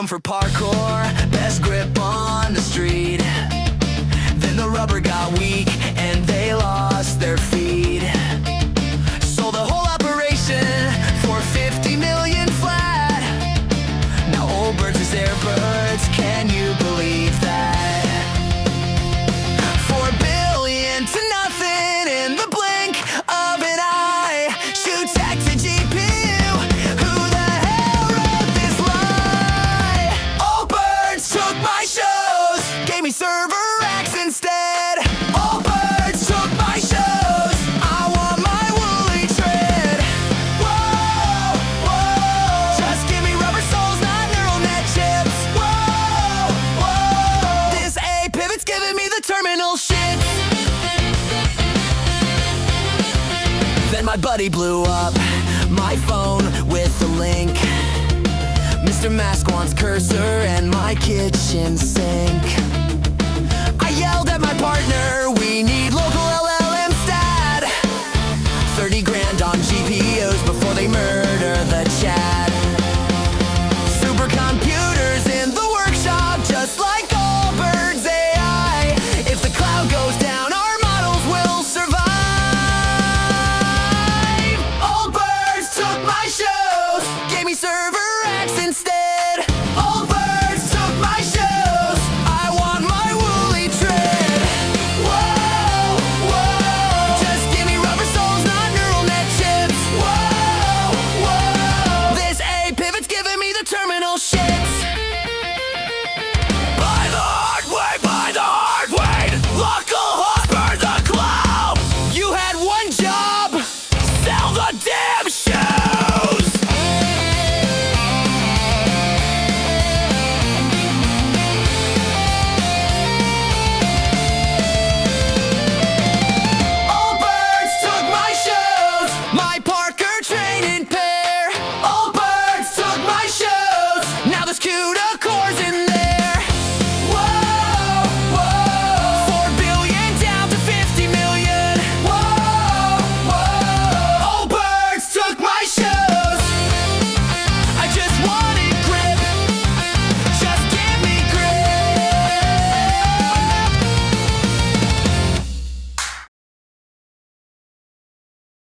for parkour, best grip on the street. Then the rubber got weak and they lost their feed. Sold the whole operation for 50 million flat. Now Oldbirds is Airbirds, can you believe that? 4 billion to nothing in the blink of an eye. Shoot tech to GPU, who the hell wrote this lie? Oldbirds took my shows, gave me server racks instead. Oldbirds took my shows, I want my woolly tread. Whoa, whoa, just give me rubber soles, not neural net chips. Whoa, whoa, this A pivot's giving me the terminal shit. Then my buddy blew up my phone with the link. Mr. Mask wants cursor and my kitchen sink.